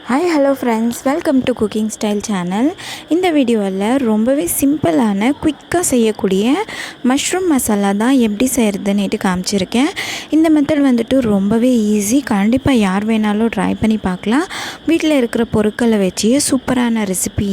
Hi hello friends, welcome to cooking style channel. இந்த வீடியோவில் ரொம்பவே சிம்பிளான குயிக்காக செய்யக்கூடிய மஷ்ரூம் மசாலா தான் எப்படி செய்கிறதுன்னுட்டு காமிச்சிருக்கேன். இந்த மெத்தட் வந்துட்டு ரொம்பவே ஈஸி. கண்டிப்பாக யார் வேணாலும் ட்ரை பண்ணி பார்க்கலாம். வீட்டில் இருக்கிற பொருட்களை வச்சு சூப்பரான ரெசிபி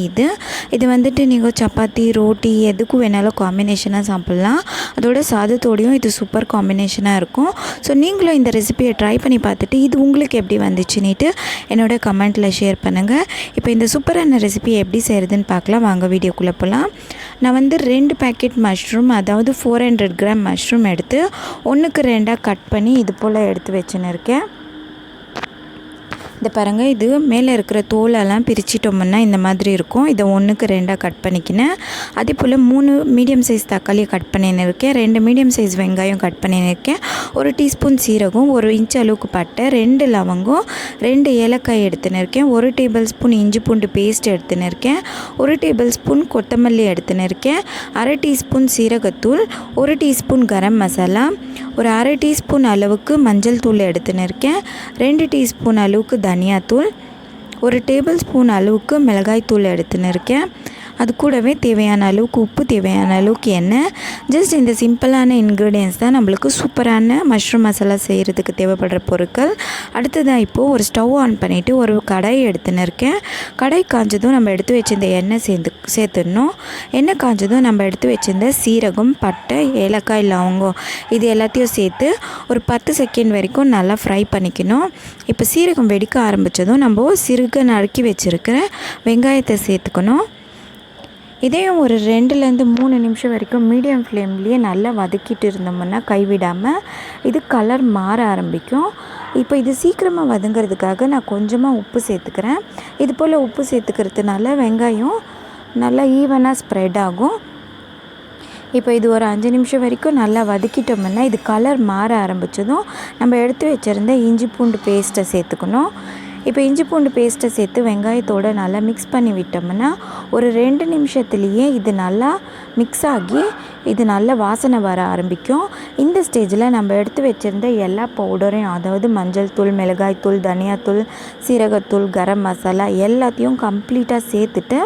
இது வந்துட்டு நீங்கள் சப்பாத்தி ரோட்டி எதுக்கும் வேணாலும் காம்பினேஷனாக சாப்பிட்லாம். அதோட சாதத்தோடையும் இது சூப்பர் காம்பினேஷனாக இருக்கும். ஸோ நீங்களும் இந்த ரெசிபியை ட்ரை பண்ணி பார்த்துட்டு இது உங்களுக்கு எப்படி வந்துச்சுன்னுட்டு என்னோட கமெண்ட்டில் ஷேர் பண்ணுங்கள். இப்போ இந்த சூப்பரான ரெசிபி எப்படி செய்கிறதுன்னு பார்க்கலாம். வாங்க வீடியோக்குள்ளே போகலாம். நான் வந்து 2 பேக்கெட் மஷ்ரூம், அதாவது 400 கிராம் மஷ்ரூம் எடுத்து 1க்கு 2 கட் பண்ணி இது போல் எடுத்து வச்சுன்னு இருக்கேன். இந்த பாருங்கள், இது மேலே இருக்கிற தோலெல்லாம் பிரிச்சிட்டோம்னா இந்த மாதிரி இருக்கும். இதை 1க்கு 2 கட் பண்ணிக்கினேன். அதே போல் 3 மீடியம் சைஸ் தக்காளியை கட் பண்ணின்னு இருக்கேன். 2 மீடியம் சைஸ் வெங்காயம் கட் பண்ணின்னு இருக்கேன். 1 டீஸ்பூன் சீரகம், 1 இன்ச் அளவுக்கு பட்டை, 2 லவங்கம், 2 ஏலக்காய் எடுத்துன்னு இருக்கேன். 1 டேபிள் ஸ்பூன் இஞ்சி பூண்டு பேஸ்ட் எடுத்துன்னு இருக்கேன். 1 டேபிள் ஸ்பூன் கொத்தமல்லி எடுத்துன்னு இருக்கேன். 1/2 டீஸ்பூன் சீரகத்தூள், 1 டீஸ்பூன் கரம் மசாலா, ஒரு 1/2 டீஸ்பூன் அளவுக்கு மஞ்சள் தூள் எடுத்துன்னு இருக்கேன். 2 டீஸ்பூன் அளவுக்கு தனியாத்தூள், 1 டேபிள் ஸ்பூன் அளவுக்கு மிளகாய் தூள் எடுத்துன்னு இருக்கேன். அது கூடவே தேவையான அளவுக்கு உப்பு, தேவையான அளவுக்கு எண்ணெய். ஜஸ்ட் இந்த சிம்பிளான இன்க்ரீடியன்ஸ் தான் நம்மளுக்கு சூப்பரான மஷ்ரூம் மசாலா செய்கிறதுக்கு தேவைப்படுற பொருட்கள். அடுத்ததாக இப்போது ஒரு ஸ்டவ் ஆன் பண்ணிவிட்டு ஒரு கடாய் எடுத்துன்னு இருக்கேன். கடாய் காஞ்சதும் நம்ம எடுத்து வச்சிருந்த எண்ணெய் சேர்த்துடணும். எண்ணெய் காஞ்சதும் நம்ம எடுத்து வச்சிருந்த சீரகம், பட்டை, ஏலக்காய், லவங்கம் இது எல்லாத்தையும் சேர்த்து ஒரு 10 செகண்ட் வரைக்கும் நல்லா ஃப்ரை பண்ணிக்கணும். இப்போ சீரகம் வெடிக்க ஆரம்பித்ததும் நம்ம சிறுக நறுக்கி வச்சுருக்கிற வெங்காயத்தை சேர்த்துக்கணும். இதையும் ஒரு 2லேருந்து 3 நிமிஷம் வரைக்கும் மீடியம் ஃப்ளேம்லேயே நல்லா வதக்கிட்டு இருந்தோம்னா கைவிடாமல் இது கலர் மாற ஆரம்பிக்கும். இப்போ இது சீக்கிரமாக வதங்கிறதுக்காக நான் கொஞ்சமாக உப்பு சேர்த்துக்கிறேன். இது போல் உப்பு சேர்த்துக்கிறதுனால வெங்காயம் நல்லா ஈவனாக ஸ்ப்ரெட் ஆகும். இப்போ இது ஒரு 5 நிமிஷம் வரைக்கும் நல்லா வதக்கிட்டோம்னா இது கலர் மாற ஆரம்பித்ததும் நம்ம எடுத்து வச்சுருந்த இஞ்சி பூண்டு பேஸ்ட்டை சேர்த்துக்கணும். இப்போ இஞ்சி பூண்டு பேஸ்ட்டை சேர்த்து வெங்காயத்தோடு நல்லா மிக்ஸ் பண்ணி விட்டோம்னா ஒரு 2 நிமிஷத்துலேயே இது நல்லா மிக்ஸ் ஆகி இது நல்ல வாசனை வர ஆரம்பிக்கும். இந்த ஸ்டேஜில் நம்ம எடுத்து வச்சுருந்த எல்லா பவுடரையும், அதாவது மஞ்சள் தூள், மிளகாய் தூள், தனியாத்தூள், சீரகத்தூள், கரம் மசாலா எல்லாத்தையும் கம்ப்ளீட்டாக சேர்த்துட்டு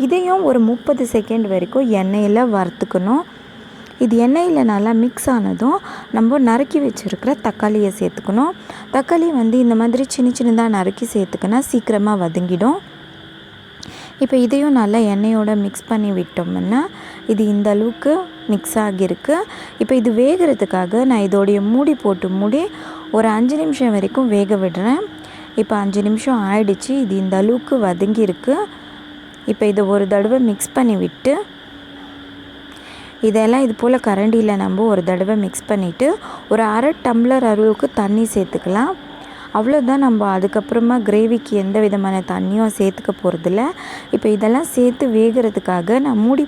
இதையும் ஒரு 30 செகண்ட் வரைக்கும் எண்ணெயில் வறுத்துக்கணும். இது எண்ணெயில் நல்லா மிக்ஸ் ஆனதும் நம்ம நறுக்கி வச்சுருக்கிற தக்காளியை சேர்த்துக்கணும். தக்காளி வந்து இந்த மாதிரி சின்னதாக நறுக்கி சேர்த்துக்கினா சீக்கிரமாக வதங்கிடும். இப்போ இதையும் நல்லா எண்ணெயோடு மிக்ஸ் பண்ணி விட்டோம்னா இது இந்த அளவுக்கு மிக்ஸ் ஆகியிருக்கு. இப்போ இது வேகிறதுக்காக நான் இதோடைய மூடி ஒரு 5 நிமிஷம் வரைக்கும் வேக விடுறேன். இப்போ 5 நிமிஷம் ஆயிடுச்சு. இது இந்த அளவுக்கு வதங்கியிருக்கு. இப்போ இதை ஒரு தடவை மிக்ஸ் பண்ணி விட்டு இதெல்லாம் இது போல் கரண்டியில் நம்ம ஒரு தடவை மிக்ஸ் பண்ணிவிட்டு ஒரு 1/2 டம்ளர் அளவுக்கு தண்ணி சேர்த்துக்கலாம். அவ்வளோதான். நம்ம அதுக்கப்புறமா கிரேவிக்கு எந்த விதமான தண்ணியும் சேர்த்துக்க போகிறதில்ல. இப்போ இதெல்லாம் சேர்த்து வேகிறதுக்காக நான் மூடி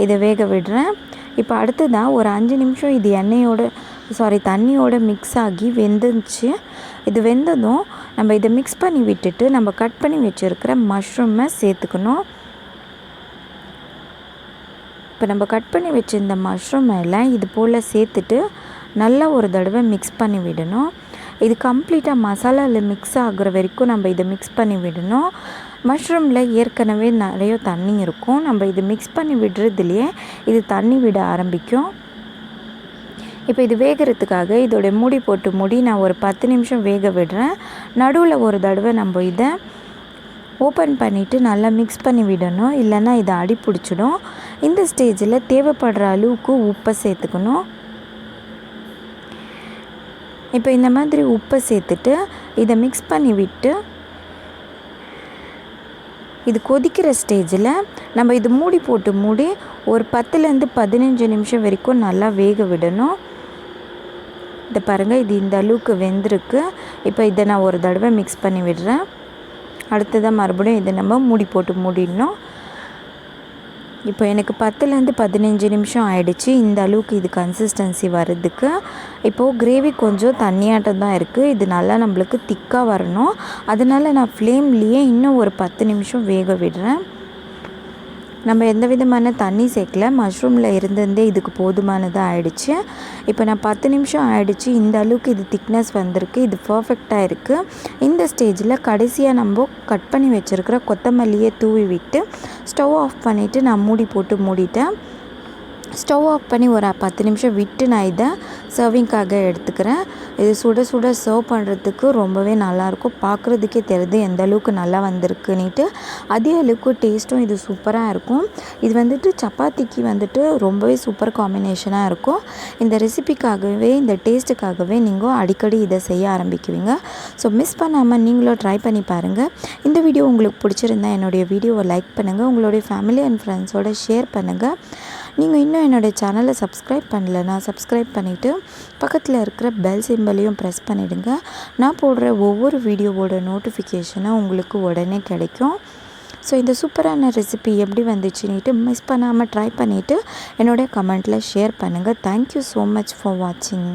இதை வேக விடுறேன். இப்போ அடுத்ததாக ஒரு 5 நிமிஷம் இது தண்ணியோட மிக்ஸ் ஆகி வெந்துச்சு. இது வெந்ததும் நம்ம இதை மிக்ஸ் பண்ணி விட்டுட்டு நம்ம கட் பண்ணி வச்சுருக்கிற மஷ்ரூமை சேர்த்துக்கணும். இப்போ நம்ம கட் பண்ணி வச்சுருந்த மஷ்ரூம் எல்லாம் இது போல் சேர்த்துட்டு நல்லா ஒரு தடவை மிக்ஸ் பண்ணி விடணும். இது கம்ப்ளீட்டாக மசாலாவில் மிக்ஸ் ஆகுற வரைக்கும் நம்ம இதை மிக்ஸ் பண்ணி விடணும். மஷ்ரூமில் ஏற்கனவே நிறைய தண்ணி இருக்கும். நம்ம இது மிக்ஸ் பண்ணி விடுறதுலையே இது தண்ணி விட ஆரம்பிக்கும். இப்போ இது வேகிறதுக்காக இதோடைய மூடி நான் ஒரு 10 நிமிஷம் வேக விடுறேன். நடுவில் ஒரு தடவை நம்ம இதை ஓப்பன் பண்ணிவிட்டு நல்லா மிக்ஸ் பண்ணி விடணும், இல்லைன்னா இதை அடி பிடிச்சிடும். இந்த ஸ்டேஜில் தேவைப்படுற அளவுக்கு உப்பை சேர்த்துக்கணும். இப்போ இந்த மாதிரி உப்பை சேர்த்துட்டு இதை மிக்ஸ் பண்ணி விட்டு இது கொதிக்கிற ஸ்டேஜில் நம்ம இது மூடி ஒரு 10லேருந்து 15 நிமிஷம் வரைக்கும் நல்லா வேக விடணும். இதை பாருங்கள், இது இந்த அளவுக்கு வெந்திருக்கு. இப்போ இதை நான் ஒரு தடவை மிக்ஸ் பண்ணி விடுறேன். அடுத்ததாக மறுபடியும் இதை நம்ம மூடிடணும். இப்போ எனக்கு 10லேருந்து 15 நிமிஷம் ஆயிடுச்சு. இந்த அளவுக்கு இது கன்சிஸ்டன்சி வர்றதுக்கு. இப்போது கிரேவி கொஞ்சம் தண்ணியாட்டம் தான் இருக்குது. இது நல்லா நம்மளுக்கு திக்காக வரணும். அதனால் நான் ஃப்ளேம்லேயே இன்னும் ஒரு 10 நிமிஷம் வேக விடுறேன். நம்ம எந்த விதமான தண்ணி சேர்க்கல, மஷ்ரூமில் இருந்தே இதுக்கு போதுமானதாக ஆயிடுச்சு. இப்போ நான் 10 நிமிஷம் ஆயிடுச்சு. இந்த அளவுக்கு இது திக்னஸ் வந்திருக்கு. இது பர்ஃபெக்டாக இருக்குது. இந்த ஸ்டேஜில் கடைசியாக நம்ம கட் பண்ணி வச்சுருக்கிற கொத்தமல்லியை தூவி விட்டு ஸ்டவ் ஆஃப் பண்ணிவிட்டு நான் மூடி போட்டு மூடிட்டேன். ஸ்டவ் ஆஃப் பண்ணி ஒரு 10 நிமிஷம் விட்டு நான் இதை சர்விங்காக எடுத்துக்கிறேன். இது சுட சுட சர்வ் பண்ணுறதுக்கு ரொம்பவே நல்லாயிருக்கும். பார்க்குறதுக்கே தெரியுது எந்த அளவுக்கு நல்லா வந்திருக்குன்னுட்டு. அதே அளவுக்கு டேஸ்ட்டும் இது சூப்பராக இருக்கும். இது வந்துட்டு சப்பாத்திக்கு வந்துட்டு ரொம்பவே சூப்பர் காம்பினேஷனாக இருக்கும். இந்த ரெசிபிக்காகவே, இந்த டேஸ்ட்டுக்காகவே நீங்கள் அடிக்கடி இதை செய்ய ஆரம்பிக்குவீங்க. ஸோ மிஸ் பண்ணாமல் நீங்களும் ட்ரை பண்ணி பாருங்கள். இந்த வீடியோ உங்களுக்கு பிடிச்சிருந்தா என்னுடைய வீடியோவை லைக் பண்ணுங்கள், உங்களுடைய ஃபேமிலி அண்ட் ஃப்ரெண்ட்ஸோடு ஷேர் பண்ணுங்கள். நீங்கள் இன்னும் என்னுடைய சேனலை சப்ஸ்கிரைப் பண்ணலைன்னா சப்ஸ்கிரைப் பண்ணிவிட்டு பக்கத்தில் இருக்கிற பெல் சிம்பலையும் ப்ரெஸ் பண்ணிவிடுங்க. நான் போடுற ஒவ்வொரு வீடியோவோட நோட்டிஃபிகேஷனும் உங்களுக்கு உடனே கிடைக்கும். ஸோ இந்த சூப்பரான ரெசிபி எப்படி வந்துச்சுன்னுட்டு மிஸ் பண்ணாமல் ட்ரை பண்ணிவிட்டு என்னோடய கமெண்ட்டில் ஷேர் பண்ணுங்கள். தேங்க்யூ ஸோ மச் ஃபார் வாட்சிங்.